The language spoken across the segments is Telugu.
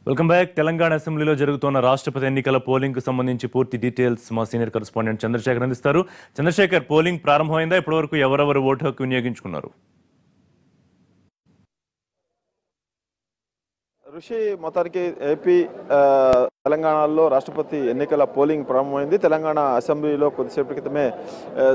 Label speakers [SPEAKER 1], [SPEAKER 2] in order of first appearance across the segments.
[SPEAKER 1] Welcome back. తెలంగాణ అసెంబ్లీలో జరుగుతున్న రాష్ట్రపతి ఎన్నికల పోలింగ్ కు సంబంధించి పూర్తి డీటెయిల్స్ మా సీనియర్ కరెస్పాండెంట్ చంద్రశేఖర్ అందిస్తారు. చంద్రశేఖర్, పోలింగ్ ప్రారంభమైందా? ఇప్పటివరకు ఎవరెవరు ఓటు హక్కు వినియోగించుకున్నారు?
[SPEAKER 2] ఋషి, మొత్తానికి ఏపీ తెలంగాణలో రాష్ట్రపతి ఎన్నికల పోలింగ్ ప్రారంభమైంది. తెలంగాణ అసెంబ్లీలో కొద్దిసేపటి క్రితమే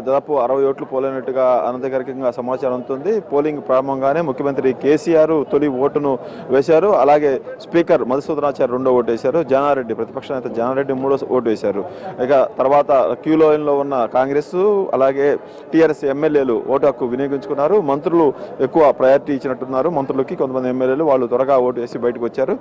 [SPEAKER 2] దాదాపు 60 ఓట్లు పోలైనట్టుగా అనధికారికంగా సమాచారం ఉంటుంది. పోలింగ్ ప్రారంభంగానే ముఖ్యమంత్రి కేసీఆర్ తొలి ఓటును వేశారు. అలాగే స్పీకర్ మధుసూదనాచారి రెండో ఓటు వేశారు. జానారెడ్డి, ప్రతిపక్ష నేత జానారెడ్డి మూడో ఓటు వేశారు. ఇక తర్వాత క్యూ లైన్లో ఉన్న కాంగ్రెస్ అలాగే టీఆర్ఎస్ ఎమ్మెల్యేలు ఓటు హక్కు వినియోగించుకున్నారు. మంత్రులు ఎక్కువ ప్రయారిటీ ఇచ్చినట్టున్నారు. మంత్రులకి కొంతమంది ఎమ్మెల్యేలు వాళ్ళు త్వరగా ఓటు వేసి బయటకు వచ్చారు.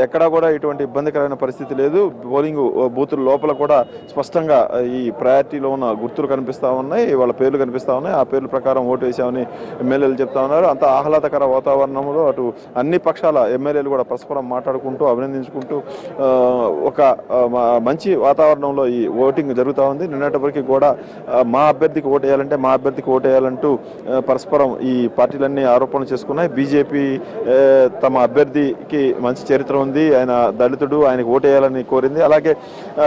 [SPEAKER 2] ఎక్కడా కూడా ఇటువంటి ఇబ్బందికరమైన పరిస్థితి లేదు. పోలింగ్ బూతుల లోపల కూడా స్పష్టంగా ఈ ప్రయారిటీలో ఉన్న గుర్తులు కనిపిస్తా ఉన్నాయి, వాళ్ళ పేర్లు కనిపిస్తా ఉన్నాయి. ఆ పేర్ల ప్రకారం ఓటు వేసామని ఎమ్మెల్యేలు చెప్తా ఉన్నారు. అంత ఆహ్లాదకర వాతావరణంలో అటు అన్ని పక్షాల ఎమ్మెల్యేలు కూడా పరస్పరం మాట్లాడుకుంటూ అభినందించుకుంటూ ఒక మంచి వాతావరణంలో ఈ ఓటింగ్ జరుగుతూ ఉంది. నిన్నటివరకు కూడా మా అభ్యర్థికి ఓటు వేయాలంటే మా అభ్యర్థికి ఓటు వేయాలంటూ పరస్పరం ఈ పార్టీలన్నీ ఆరోపణలు చేసుకున్నాయి. బీజేపీ తమ అభ్యర్థికి మంచి చరిత్ర ఉంది, ఆయన దళితుడు, ఆయనకు ఓటు వేయాలని కోరింది. అలాగే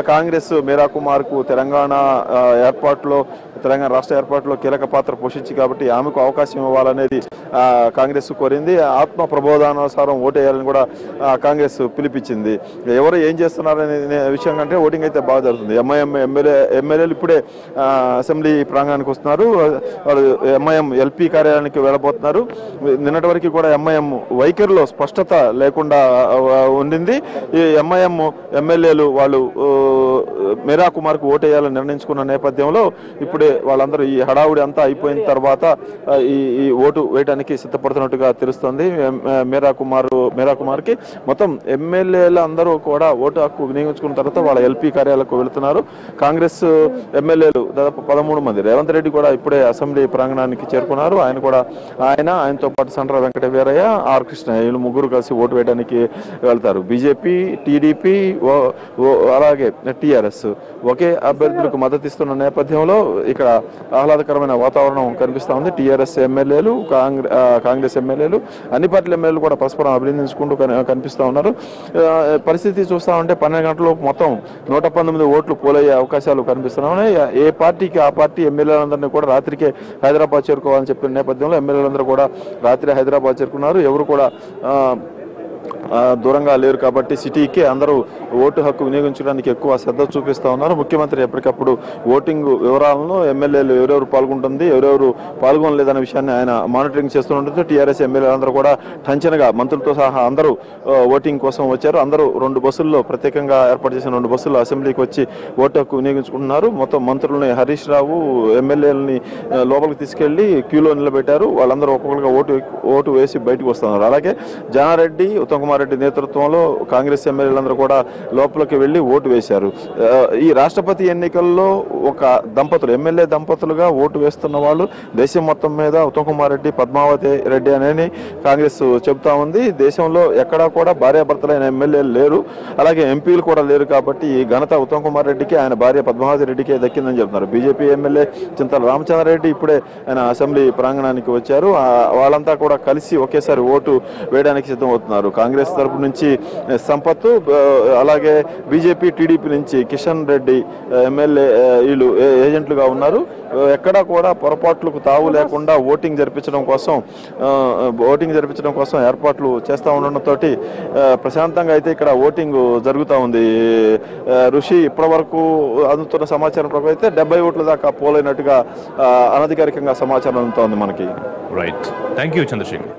[SPEAKER 2] కాంగ్రెస్ మీరా కుమార్ కు తెలంగాణ రాష్ట్ర ఏర్పాటులో కీలక పాత్ర పోషించి కాబట్టి ఆమెకు అవకాశం ఇవ్వాలనేది కాంగ్రెస్ కోరింది. ఆత్మ ప్రబోధానుసారం ఓటు వేయాలని కూడా కాంగ్రెస్ పిలిపించింది. ఎవరు ఏం చేస్తున్నారనే విషయం కంటే ఓటింగ్ అయితే బాగా జరుగుతుంది. ఎంఐఎం ఎమ్మెల్యేలు ఇప్పుడే అసెంబ్లీ ప్రాంగణానికి వస్తున్నారు. వాళ్ళు ఎంఐఎం ఎల్పీ కార్యాలయానికి వెళ్ళబోతున్నారు. నిన్నటి వరకు కూడా ఎంఐఎం వైఖరిలో స్పష్టత లేకుండా ఉండింది. ఈ ఎంఐఎం ఎమ్మెల్యేలు వాళ్ళు మీరా కుమార్ కు ఓటు వేయాలని నిర్ణయించుకున్న నేపథ్యంలో ఇప్పుడే వాళ్ళందరూ ఈ హడావుడి అంతా అయిపోయిన తర్వాత ఈ ఓటు వేయడానికి సిద్ధపడుతున్నట్టుగా తెలుస్తోంది. మీరా కుమార్ కి మొత్తం ఎమ్మెల్యేలు అందరూ కూడా ఓటు హక్కు వినియోగించుకున్న తర్వాత వాళ్ళ ఎల్పీ కార్యాలయాలకు వెళుతున్నారు. కాంగ్రెస్ ఎమ్మెల్యేలు దాదాపు 13 మంది. రేవంత్ రెడ్డి కూడా ఇప్పుడే అసెంబ్లీ ప్రాంగణానికి చేరుకున్నారు. ఆయనతో పాటు సండ్ర వెంకట వీరయ్య, ఆర్ కృష్ణ, వీళ్ళు ముగ్గురు కలిసి ఓటు వేయడానికి వెళ్తారు. బీజేపీ, టీడీపీ అలాగే టీఆర్ఎస్ ఒకే అభ్యర్థులకు మద్దతు ఇస్తున్న నేపథ్యంలో ఇక్కడ ఆహ్లాదకరమైన వాతావరణం కనిపిస్తా ఉంది. టీఆర్ఎస్ ఎమ్మెల్యేలు, కాంగ్రెస్ ఎమ్మెల్యేలు, అన్ని పార్టీల ఎమ్మెల్యేలు కూడా పరస్పరం అభినందించుకుంటూ కనిపిస్తా ఉన్నారు. పరిస్థితి చూస్తా ఉంటే 12 గంటల్లో మొత్తం 119 ఓట్లు పోలయ్యే అవకాశాలు కనిపిస్తున్నాయి. ఏ పార్టీకి ఆ పార్టీ ఎమ్మెల్యేలందరినీ కూడా రాత్రికే హైదరాబాద్ చేరుకోవాలని చెప్పిన నేపథ్యంలో ఎమ్మెల్యేలందరూ కూడా రాత్రి హైదరాబాద్ చేరుకున్నారు. ఎవరు కూడా దూరంగా లేరు కాబట్టి సిటీకి అందరూ ఓటు హక్కు వినియోగించడానికి ఎక్కువ శ్రద్ధ చూపిస్తా ఉన్నారు. ముఖ్యమంత్రి ఎప్పటికప్పుడు ఓటింగ్ వివరాలను ఎమ్మెల్యేలు ఎవరెవరు పాల్గొంటుంది, ఎవరెవరు పాల్గొనలేదనే విషయాన్ని ఆయన మానిటరింగ్ చేస్తుండటంతో టీఆర్ఎస్ ఎమ్మెల్యేలందరూ కూడా టంచనగా మంత్రులతో సహా అందరూ ఓటింగ్ కోసం వచ్చారు. అందరూ 2 బస్సుల్లో ప్రత్యేకంగా ఏర్పాటు చేసిన 2 బస్సుల్లో అసెంబ్లీకి వచ్చి ఓటు హక్కు వినియోగించుకుంటున్నారు. మొత్తం మంత్రులని హరీష్ రావు, ఎమ్మెల్యేలని లోపలికి తీసుకెళ్లి క్యూలో నిలబెట్టారు. వాళ్ళందరూ ఒక్కొక్కరుగా ఓటు వేసి బయటకు వస్తున్నారు. అలాగే జానారెడ్డి, ఉత్తమ్ కుమార్ రెడ్డి నేతృత్వంలో కాంగ్రెస్ ఎమ్మెల్యేలందరూ కూడా లోపలికి వెళ్లి ఓటు వేశారు. ఈ రాష్ట్రపతి ఎన్నికల్లో ఒక ఎమ్మెల్యే దంపతులుగా ఓటు వేస్తున్న వాళ్ళు దేశం మొత్తం మీద ఉత్తమ్ కుమార్ రెడ్డి, పద్మావతి రెడ్డి అని కాంగ్రెస్ చెబుతా ఉంది. దేశంలో ఎక్కడా కూడా భార్యాభర్తలైన ఎమ్మెల్యేలు లేరు, అలాగే ఎంపీలు కూడా లేరు. కాబట్టి ఈ ఘనత ఉత్తమ్ కుమార్ రెడ్డికి, ఆయన భార్య పద్మావతి రెడ్డికి దక్కిందని చెప్తున్నారు. బీజేపీ ఎమ్మెల్యే చింతల రామచంద్రారెడ్డి ఇప్పుడే ఆయన అసెంబ్లీ ప్రాంగణానికి వచ్చారు. వాళ్ళంతా కూడా కలిసి ఒకేసారి ఓటు వేయడానికి సిద్ధమవుతున్నారు. కాంగ్రెస్ తరపు నుంచి సంపత్, అలాగే బీజేపీ, టీడీపీ నుంచి కిషన్ రెడ్డి ఎమ్మెల్యే వీళ్ళు ఏజెంట్లుగా ఉన్నారు. ఎక్కడా కూడా పొరపాట్లకు తావు లేకుండా ఓటింగ్ జరిపించడం కోసం ఏర్పాట్లు చేస్తూ ఉండడంతో ప్రశాంతంగా అయితే ఇక్కడ ఓటింగ్ జరుగుతూ ఉంది. ఋషి, ఇప్పటి వరకు అందుతున్న సమాచారం ప్రకారం అయితే 70 ఓట్ల దాకా పోలైనట్టుగా అనధికారికంగా సమాచారం అందుతోంది మనకి.
[SPEAKER 1] Right, thank you Chandrashekar.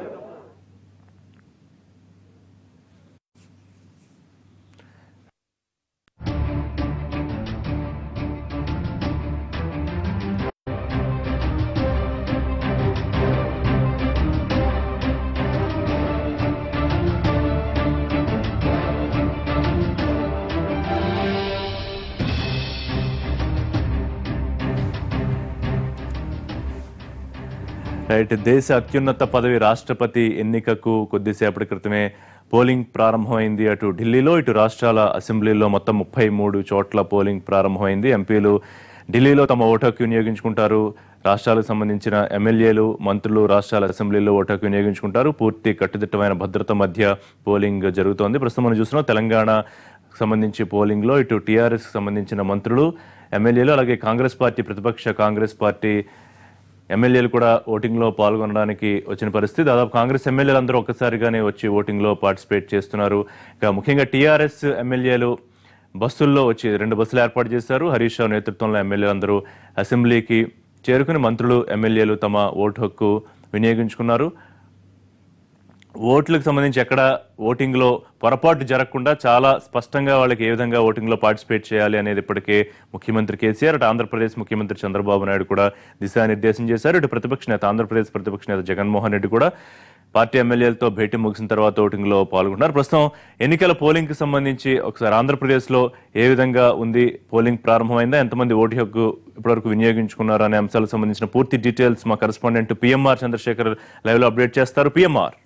[SPEAKER 1] Right, దేశ అత్యున్నత పదవి రాష్ట్రపతి ఎన్నికకు కొద్దిసేపటి క్రితమే పోలింగ్ ప్రారంభమైంది. అటు ఢిల్లీలో, ఇటు రాష్ట్రాల అసెంబ్లీలో మొత్తం 33 చోట్ల పోలింగ్ ప్రారంభమైంది. ఎంపీలు ఢిల్లీలో తమ ఓటు హక్కు వినియోగించుకుంటారు. రాష్ట్రాలకు సంబంధించిన ఎమ్మెల్యేలు, మంత్రులు రాష్ట్రాల అసెంబ్లీలో ఓటు హక్కు వినియోగించుకుంటారు. పూర్తి కట్టుదిట్టమైన భద్రత మధ్య పోలింగ్ జరుగుతోంది. ప్రస్తుతం మనం చూస్తున్నాం తెలంగాణ సంబంధించి పోలింగ్లో ఇటు టీఆర్ఎస్కి సంబంధించిన మంత్రులు, ఎమ్మెల్యేలు, అలాగే కాంగ్రెస్ పార్టీ, ప్రతిపక్ష కాంగ్రెస్ పార్టీ ఎమ్మెల్యేలు కూడా ఓటింగ్లో పాల్గొనడానికి వచ్చిన పరిస్థితి. దాదాపు కాంగ్రెస్ ఎమ్మెల్యేలు అందరూ ఒక్కసారిగానే వచ్చి ఓటింగ్లో పార్టిసిపేట్ చేస్తున్నారు. ఇక ముఖ్యంగా టీఆర్ఎస్ ఎమ్మెల్యేలు బస్సుల్లో వచ్చి 2 బస్సులు ఏర్పాటు చేశారు. హరీష్ రావు నేతృత్వంలో ఎమ్మెల్యేలు అందరూ అసెంబ్లీకి చేరుకుని మంత్రులు, ఎమ్మెల్యేలు తమ ఓటు హక్కు వినియోగించుకున్నారు. ఓట్లకు సంబంధించి ఎక్కడ ఓటింగ్లో పొరపాటు జరగకుండా చాలా స్పష్టంగా వాళ్ళకి ఏ విధంగా ఓటింగ్లో పార్టిసిపేట్ చేయాలి అనేది ఇప్పటికే ముఖ్యమంత్రి కేసీఆర్, అటు ఆంధ్రప్రదేశ్ ముఖ్యమంత్రి చంద్రబాబు నాయుడు కూడా దిశానిర్దేశం చేశారు. ఇటు ప్రతిపక్ష నేత, ఆంధ్రప్రదేశ్ ప్రతిపక్ష నేత జగన్మోహన్ రెడ్డి కూడా పార్టీ ఎమ్మెల్యేలతో భేటీ ముగిసిన తర్వాత ఓటింగ్లో పాల్గొంటున్నారు. ప్రస్తుతం ఎన్నికల పోలింగ్కి సంబంధించి ఒకసారి ఆంధ్రప్రదేశ్లో ఏ విధంగా ఉంది, పోలింగ్ ప్రారంభమైందా, ఎంతమంది ఓటు హక్కు ఇప్పటివరకు వినియోగించుకున్నారు అనే అంశాలకు సంబంధించిన పూర్తి డీటెయిల్స్ మా కరెస్పాండెంట్ పిఎంఆర్ చంద్రశేఖర్ లైవ్లో అప్డేట్ చేస్తారు. పిఎంఆర్.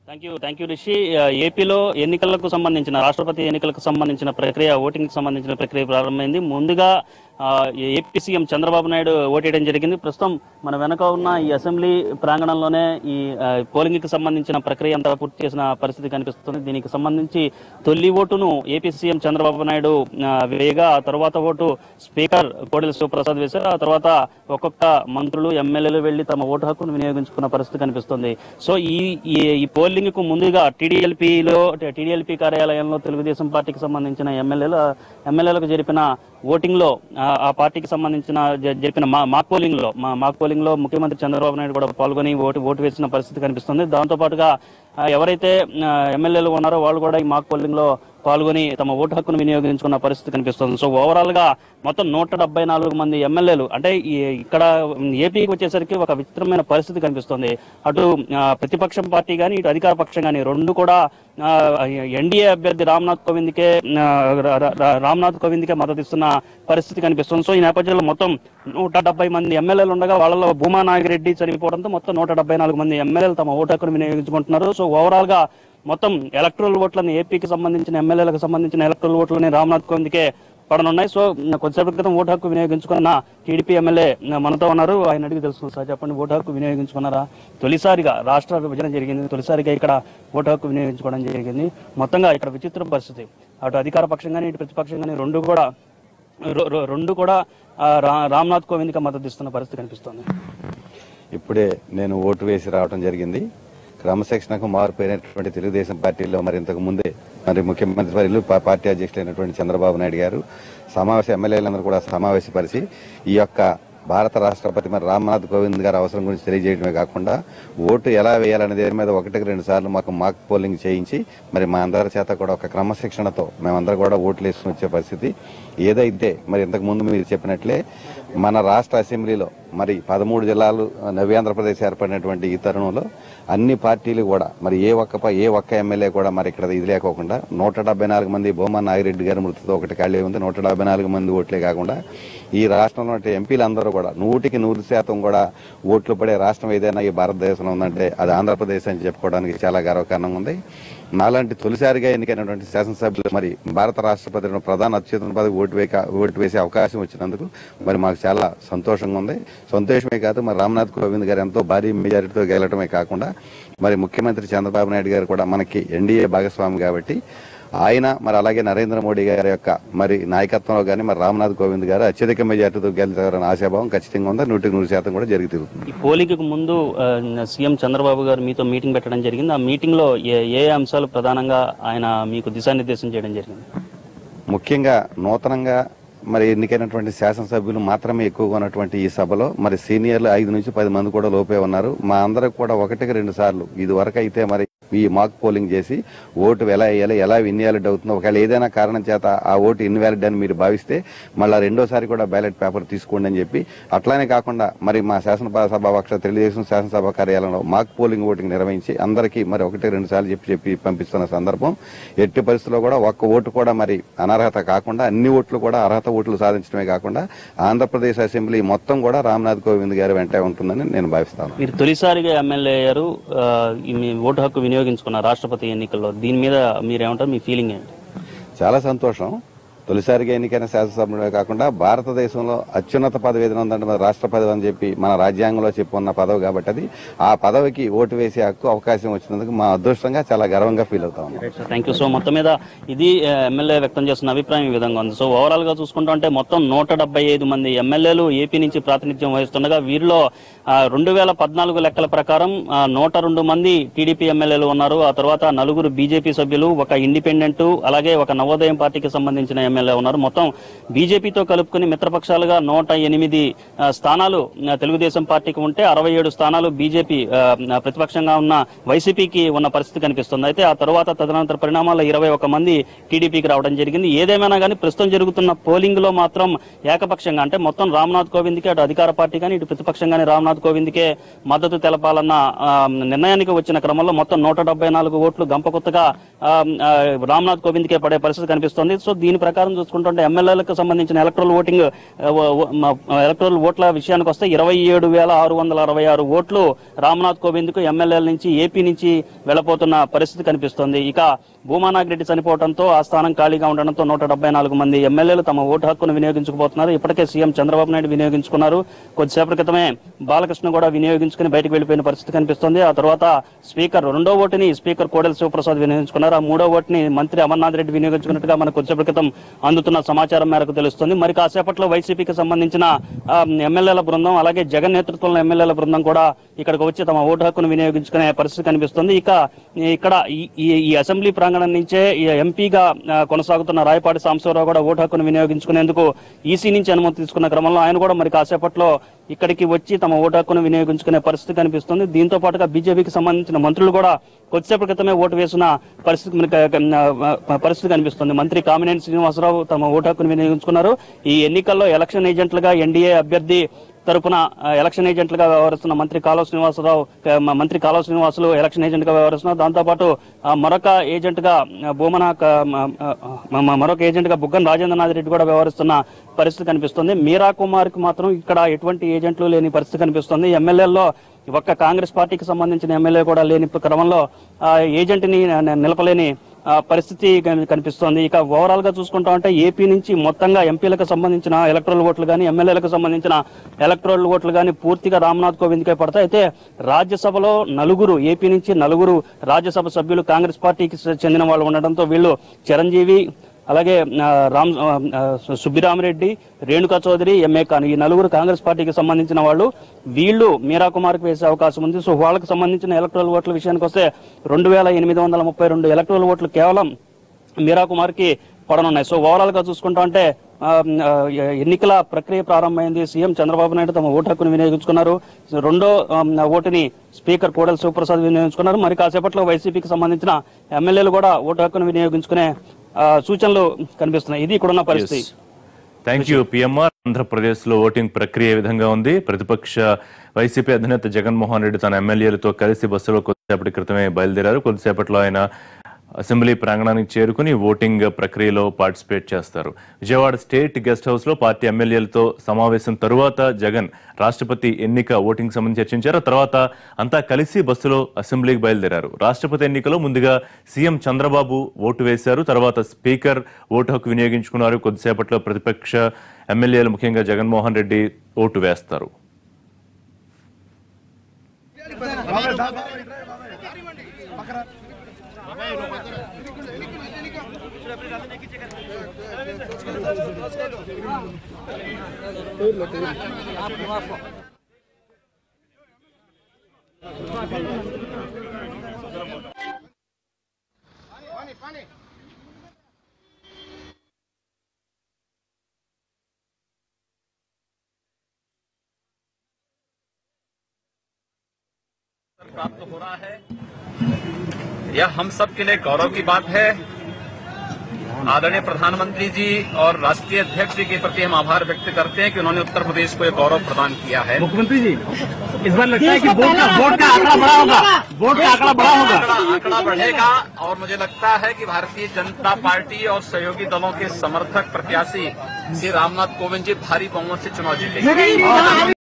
[SPEAKER 3] Thank you Rishi. ఏపీలో ఎన్నికలకు సంబంధించిన, రాష్ట్రపతి ఎన్నికలకు సంబంధించిన ప్రక్రియ, ఓటింగ్ సంబంధించిన ప్రక్రియ ప్రారంభమైంది. ముందుగా ఏపీ సీఎం చంద్రబాబు నాయుడు ఓటేయడం జరిగింది. ప్రస్తుతం మన వెనక ఉన్న ఈ అసెంబ్లీ ప్రాంగణంలోనే ఈ పోలింగ్కి సంబంధించిన ప్రక్రియ అంతా పూర్తి చేసిన పరిస్థితి కనిపిస్తుంది. దీనికి సంబంధించి తొలి ఓటును ఏపీ సీఎం చంద్రబాబు నాయుడు వేయగా, ఆ తర్వాత ఓటు స్పీకర్ కోడెల శివప్రసాద్ వేశారు. ఆ తర్వాత ఒక్కొక్క మంత్రులు, ఎమ్మెల్యేలు వెళ్లి తమ ఓటు హక్కును వినియోగించుకున్న పరిస్థితి కనిపిస్తుంది. సో ఈ పోలింగ్ కు ముందుగా టీడీఎల్పీ కార్యాలయంలో తెలుగుదేశం పార్టీకి సంబంధించిన ఎమ్మెల్యేలకు జరిపిన ఓటింగ్ లో, ఆ పార్టీకి సంబంధించిన జరిపిన మాక్ పోలింగ్ లో ముఖ్యమంత్రి చంద్రబాబు నాయుడు కూడా పాల్గొని ఓటు వేసిన పరిస్థితి కనిపిస్తుంది. దాంతో పాటుగా ఎవరైతే ఎమ్మెల్యేలు ఉన్నారో వాళ్ళు కూడా ఈ మాక్ పోలింగ్ లో పాల్గొని తమ ఓటు హక్కును వినియోగించుకున్న పరిస్థితి కనిపిస్తుంది. సో ఓవరాల్ గా మొత్తం 174 మంది ఎమ్మెల్యేలు, అంటే ఇక్కడ ఏపీకి వచ్చేసరికి ఒక విచిత్రమైన పరిస్థితి కనిపిస్తుంది. అటు ప్రతిపక్షం పార్టీ కానీ, ఇటు అధికార పక్షం కానీ రెండు కూడా ఎన్డీఏ అభ్యర్థి రామ్నాథ్ కోవింద్కే మద్దతు ఇస్తున్న పరిస్థితి కనిపిస్తుంది. సో ఈ నేపథ్యంలో మొత్తం 170 మంది ఎమ్మెల్యేలు ఉండగా వాళ్ళలో భూమా నాగిరెడ్డి చనిపోవడంతో మొత్తం 174 మంది ఎమ్మెల్యేలు తమ ఓటు హక్కును వినియోగించుకుంటున్నారు. సో ఓవరాల్ గా మొత్తం ఎలక్ట్రల్ ఓట్లని, ఏపీకి సంబంధించిన ఎమ్మెల్యేలకు సంబంధించిన ఎలక్ట్రల్ ఓట్లని రామ్నాథ్ కోవింద్కే పడనున్నాయి. సో కొద్దిసేపటి క్రితం ఓటు హక్కు వినియోగించుకున్న టీడీపీ ఎమ్మెల్యే మనతో ఉన్నారు. ఆయన అడిగి తెలుసుకున్నారు. సార్ చెప్పండి, ఓటు హక్కు వినియోగించుకున్నారా? తొలిసారిగా రాష్ట్ర విభజన జరిగింది, తొలిసారిగా ఇక్కడ ఓటు హక్కు వినియోగించుకోవడం జరిగింది. మొత్తంగా ఇక్కడ విచిత్ర పరిస్థితి. అటు అధికార పక్షం కానీ, ఇటు ప్రతిపక్షం కానీ రెండు కూడా రామ్నాథ్ కోవింద్కి మద్దతు ఇస్తున్న పరిస్థితి కనిపిస్తుంది.
[SPEAKER 4] ఇప్పుడే నేను ఓటు వేసి రావడం జరిగింది. క్రమశిక్షణకు మారిపోయినటువంటి తెలుగుదేశం పార్టీలో మరి ఇంతకు ముందే మరి ముఖ్యమంత్రి వర్యులు, పార్టీ అధ్యక్షులైనటువంటి చంద్రబాబు నాయుడు గారు ఎమ్మెల్యేలందరూ కూడా సమావేశపరిచి ఈ యొక్క భారత రాష్ట్రపతి మరి రామ్నాథ్ కోవింద్ గారి అవసరం గురించి తెలియజేయడమే కాకుండా ఓటు ఎలా వేయాలనే దాని మీద 1-2 సార్లు మాకు మాక్ పోలింగ్ చేయించి మరి మా అందరి చేత కూడా ఒక క్రమశిక్షణతో మేమందరూ కూడా ఓట్లు వేసుకుని వచ్చే పరిస్థితి. ఏదైతే మరి ఇంతకు ముందు మీరు చెప్పినట్లే మన రాష్ట్ర అసెంబ్లీలో మరి 13 జిల్లాలు నవ్యాంధ్రప్రదేశ్ ఏర్పడినటువంటి ఈ తరుణంలో అన్ని పార్టీలు కూడా మరి ఏ ఒక్క ఎమ్మెల్యే కూడా మరి ఇక్కడ ఇది లేకోకుండా 174 మంది భూమా నాగిరెడ్డి గారి మృతితో ఒకటి ఖాళీ ఉంది. 174 మంది ఓట్లే కాకుండా ఈ రాష్ట్రంలో ఎంపీలందరూ కూడా 100% కూడా ఓట్లు పడే రాష్ట్రం ఏదైనా ఈ భారతదేశంలో ఉందంటే అది ఆంధ్రప్రదేశ్ అని చెప్పుకోవడానికి చాలా గర్వకారణంగా ఉంది. నాలాంటి తొలిసారిగా ఎన్నికైనటువంటి శాసనసభ్యులు మరి భారత రాష్ట్రపతి ప్రధాన అత్యున్నత పదవి ఓటు వేసే అవకాశం వచ్చినందుకు మరి మాకు చాలా సంతోషంగా ఉంది. సంతోషమే కాదు, మరి రామ్నాథ్ కోవింద్ గారు ఎంతో భారీ మెజారిటీతో గెలవడమే కాకుండా మరి ముఖ్యమంత్రి చంద్రబాబు నాయుడు గారు కూడా మనకి ఎన్డీఏ భాగస్వామి కాబట్టి ఆయన మరి అలాగే నరేంద్ర మోడీ గారి యొక్క మరి నాయకత్వంలో కానీ మరి రామ్నాథ్ కోవింద్ గారు అత్యధిక మెజార్టీతో గెలుస్తారని ఆశాభావం ఖచ్చితంగా ఉంది. 100% కూడా జరిగి తీరుతుంది.
[SPEAKER 3] ఈ పోలింగ్కు ముందు సీఎం చంద్రబాబు గారు మీతో మీటింగ్ పెట్టడం జరిగింది. ఆ మీటింగ్ లో ఏ అంశాలు ప్రధానంగా ఆయన మీకు దిశానిర్దేశం చేయడం జరిగింది?
[SPEAKER 4] ముఖ్యంగా నూతనంగా మరి ఎన్నికైనటువంటి శాసనసభ్యులు మాత్రమే ఎక్కువగా ఉన్నటువంటి ఈ సభలో మరి సీనియర్లు 5 నుంచి 10 మంది కూడా లోపే ఉన్నారు. మా అందరికి కూడా 1-2 సార్లు ఇది వరకు అయితే మరి ఈ మాక్ పోలింగ్ చేసి ఓటు ఎలా వేయాలి, ఎలా ఇన్వాలిడ్ అవుతుందో, ఒకవేళ ఏదైనా కారణం చేత ఆ ఓటు ఇన్వాలిడ్ అని మీరు భావిస్తే మళ్ళీ రెండోసారి కూడా బ్యాలెట్ పేపర్ తీసుకోండి అని చెప్పి, అట్లానే కాకుండా మరి మా శాసనసభ తెలుగుదేశం శాసనసభ కార్యాలయంలో మాక్ పోలింగ్ ఓటింగ్ నిర్వహించి అందరికీ మరి 1-2 సార్లు చెప్పి పంపిస్తున్న సందర్భం. ఎట్టి పరిస్థితుల్లో కూడా ఒక్క ఓటు కూడా మరి అనర్హత కాకుండా అన్ని ఓట్లు కూడా అర్హత ఓట్లు సాధించడమే కాకుండా ఆంధ్రప్రదేశ్ అసెంబ్లీ మొత్తం కూడా రామ్నాథ్ కోవింద్ గారి వెంటే ఉంటుందని నేను భావిస్తాను.
[SPEAKER 3] మీరు తొలిసారిగా ఎమ్మెల్యే అయ్యారు, ఓటు హక్కు వినియోగించుకున్న రాష్ట్రపతి ఎన్నికల్లో, దీని మీద మీరేమంటారు, మీ ఫీలింగ్ ఏంటి?
[SPEAKER 4] చాలా సంతోషం. తొలిసారిగా ఎన్నికైన శాసనసభ్యుడే కాకుండా భారతదేశంలో అత్యున్నత పదవి ఏదైనా ఉందంటే మన రాష్ట్ర పదవి అని చెప్పి మన రాజ్యాంగంలో చెప్పుకున్న పదవి కాబట్టి అది ఆ పదవికి ఓటు వేసే హక్కు అవకాశం వచ్చినందుకు మా అదృష్టంగా చాలా గర్వంగా ఫీల్ అవుతాం.
[SPEAKER 3] Thank you. సో మొత్తం మీద ఇది ఎమ్మెల్యే వ్యక్తం చేస్తున్న అభిప్రాయం ఈ విధంగా ఉంది. సో ఓవరాల్ గా చూసుకుంటే మొత్తం 175 మంది ఎమ్మెల్యేలు ఏపీ నుంచి ప్రాతినిధ్యం వహిస్తుండగా వీరిలో 2014 లెక్కల ప్రకారం 102 మంది టీడీపీ ఎమ్మెల్యేలు ఉన్నారు. ఆ తర్వాత 4 బీజేపీ సభ్యులు, ఒక ఇండిపెండెంట్, అలాగే ఒక నవోదయం పార్టీకి సంబంధించిన ఎమ్మెల్యే ఉన్నారు. మొత్తం బీజేపీతో కలుపుకుని మిత్రపక్షాలుగా 108 స్థానాలు తెలుగుదేశం పార్టీకి ఉంటే 67 స్థానాలు బీజేపీ ప్రతిపక్షంగా ఉన్న వైసీపీకి ఉన్న పరిస్థితి కనిపిస్తుంది. అయితే ఆ తర్వాత తదనంతర పరిణామాల్లో 21 మంది టీడీపీకి రావడం జరిగింది. ఏదేమైనా కానీ ప్రస్తుతం జరుగుతున్న పోలింగ్ లో మాత్రం ఏకపక్షంగా అంటే మొత్తం రామ్నాథ్ కోవింద్ కి అటు అధికార పార్టీ కానీ ఇటు ప్రతిపక్షంగానే రామ్నాథ్ కోవింద్ కే మద్దతు తెలపాలన్న నిర్ణయానికి వచ్చిన క్రమంలో మొత్తం 174 ఓట్లు గంపకొత్తగా రామ్నాథ్ కోవింద్ కే పడే పరిస్థితి కనిపిస్తోంది. సో దీని ప్రకారం చూసుకుంటుంటే ఎమ్మెల్యేలకు సంబంధించిన ఎలక్టరల్ ఓట్ల విషయానికి వస్తే 27,666 ఓట్లు రామ్నాథ్ కోవింద్ కు ఎమ్మెల్యేల నుంచి ఏపీ నుంచి వెళ్లబోతున్న పరిస్థితి కనిపిస్తోంది. ఇక భూమానాగిరెడ్డి చనిపోవడంతో ఆ స్థానం ఖాళీగా ఉండడంతో 174 మంది ఎమ్మెల్యేలు తమ ఓటు హక్కును వినియోగించుకోబోతున్నారు. ఇప్పటికే సీఎం చంద్రబాబు నాయుడు వినియోగించుకున్నారు. కొద్దిసేపటి క్రితమే బాలకృష్ణ కూడా వినియోగించుకుని బయటకు వెళ్లిపోయిన పరిస్థితి కనిపిస్తోంది. ఆ తర్వాత స్పీకర్ 2వ ఓటుని స్పీకర్ కోడెల శివప్రసాద్ వినియోగించుకున్నారు. ఆ 3వ ఓటుని మంత్రి అమర్నాథ్ రెడ్డి వినియోగించుకున్నట్టుగా మనకు కొద్దిసేపటి క్రితం అందుతున్న సమాచారం మేరకు తెలుస్తుంది. మరి కాసేపట్లో వైసీపీకి సంబంధించిన ఎమ్మెల్యేల బృందం, అలాగే జగన్ నేతృత్వంలో ఎమ్మెల్యేల బృందం కూడా ఇక్కడికి వచ్చి తమ ఓటు హక్కును వినియోగించుకునే పరిస్థితి కనిపిస్తుంది. ఇక్కడ ఈ అసెంబ్లీ ప్రాంగణం నుంచే ఎంపీగా కొనసాగుతున్న రాయపాటి సాంబశివరావు కూడా ఓటు హక్కును వినియోగించుకునేందుకు ఈసీ నుంచి అనుమతి తీసుకున్న క్రమంలో ఆయన కూడా మరి కాసేపట్లో ఇక్కడికి వచ్చి తమ ఓటు హక్కును వినియోగించుకునే పరిస్థితి కనిపిస్తుంది. దీంతో పాటుగా బీజేపీకి సంబంధించిన మంత్రులు కూడా కొద్దిసేపటి క్రితమే ఓటు వేసిన పరిస్థితి కనిపిస్తుంది. మంత్రి కామినేని శ్రీనివాసరావు తమ ఓటు హక్కును వినియోగించుకున్నారు. ఈ ఎన్నికల్లో ఎలక్షన్ ఏజెంట్లుగా ఎన్డీఏ అభ్యర్థి తరపున ఎలక్షన్ ఏజెంట్లుగా వ్యవహరిస్తున్న మంత్రి కాలువ శ్రీనివాసులు ఎలక్షన్ ఏజెంట్ గా వ్యవహరిస్తున్నారు. దాంతోపాటు మరొక ఏజెంట్ గా బుగ్గన రాజేంద్రనాథ్ రెడ్డి కూడా వ్యవహరిస్తున్న పరిస్థితి కనిపిస్తుంది. మీరా కుమార్ కి మాత్రం ఇక్కడ ఎటువంటి ఏజెంట్లు లేని పరిస్థితి కనిపిస్తుంది. ఎమ్మెల్యేల్లో ఒక్క కాంగ్రెస్ పార్టీకి సంబంధించిన ఎమ్మెల్యే కూడా లేని క్రమంలో ఏజెంట్ ని నిలపలేని పరిస్థితి కనిపిస్తోంది. ఇక ఓవరాల్ గా చూసుకుంటా ఉంటే ఏపీ నుంచి మొత్తంగా ఎంపీలకు సంబంధించిన ఎలక్టరల్ ఓట్లు గానీ ఎమ్మెల్యేలకు సంబంధించిన ఎలక్టరల్ ఓట్లు గానీ పూర్తిగా రామ్నాథ్ కోవింద్ కే పడతాయి. అయితే రాజ్యసభలో ఏపీ నుంచి 4 రాజ్యసభ సభ్యులు కాంగ్రెస్ పార్టీకి చెందిన వాళ్ళు ఉండడంతో వీళ్ళు చిరంజీవి, అలాగే సుబ్బిరామిరెడ్డి, రేణుకా చౌదరి, ఎంఏ ఖాన్ ఈ 4 కాంగ్రెస్ పార్టీకి సంబంధించిన వాళ్ళు. వీళ్ళు మీరా కుమార్ కు వేసే అవకాశం ఉంది. సో వాళ్ళకి సంబంధించిన ఎలక్టరల్ ఓట్ల విషయానికి వస్తే 2,832 ఎలక్టరల్ ఓట్లు కేవలం మీరా కుమార్ కి పడనున్నాయి. సో ఓవరాల్ గా చూసుకుంటా అంటే ఎన్నికల ప్రక్రియ ప్రారంభమైంది. సీఎం చంద్రబాబు నాయుడు తమ ఓటు హక్కును వినియోగించుకున్నారు. 2వ ఓటుని స్పీకర్ కోడెల శివప్రసాద్ వినియోగించుకున్నారు. మరి కాసేపట్లో వైసీపీకి సంబంధించిన ఎమ్మెల్యేలు కూడా ఓటు హక్కును వినియోగించుకునే సూచనలు కనిపిస్తున్నాయి. ఇది ఇక్కడున్న పరిస్థితి.
[SPEAKER 1] Thank you PMR. ఆంధ్రప్రదేశ్ లో ఓటింగ్ ప్రక్రియ ఏ విధంగా ఉంది? ప్రతిపక్ష వైసీపీ అధినేత జగన్మోహన్ రెడ్డి తన ఎమ్మెల్యేలతో కలిసి బస్సులో కొద్దిసేపటి క్రితమే బయలుదేరారు. కొద్దిసేపట్లో ఆయన అసెంబ్లీ ప్రాంగణానికి చేరుకుని ఓటింగ్ ప్రక్రియలో పార్టిసిపేట్ చేస్తారు. విజయవాడ స్టేట్ గెస్ట్ హౌస్ లో పార్టీ ఎమ్మెల్యేలతో సమావేశం తరువాత జగన్ రాష్ట్రపతి ఎన్నిక ఓటింగ్ సంబంధించి చర్చించారు. తర్వాత అంతా కలిసి బస్సులో అసెంబ్లీకి బయలుదేరారు. రాష్ట్రపతి ఎన్నికలో ముందుగా సీఎం చంద్రబాబు ఓటు వేశారు. తర్వాత స్పీకర్ ఓటు హక్కు వినియోగించుకున్నారు. కొద్దిసేపట్లో ప్రతిపక్ష ఎమ్మెల్యేలు ముఖ్యంగా జగన్మోహన్ రెడ్డి ఓటు వేస్తారు.
[SPEAKER 5] प्राप्त हो रहा है यह हम सब के लिए गौरव की बात है। आदरणीय प्रधानमंत्री जी और राष्ट्रीय अध्यक्ष जी के प्रति हम आभार व्यक्त करते हैं कि उन्होंने उत्तर प्रदेश को एक गौरव प्रदान किया है।
[SPEAKER 6] मुख्यमंत्री जी इस बार लगता है कि वोट का आंकड़ा बड़ा होगा, आंकड़ा
[SPEAKER 5] बढ़ेगा और मुझे लगता है कि भारतीय जनता पार्टी और सहयोगी दलों के समर्थक प्रत्याशी श्री रामनाथ कोविंद जी भारी बहुमत से चुनाव जीतेंगे।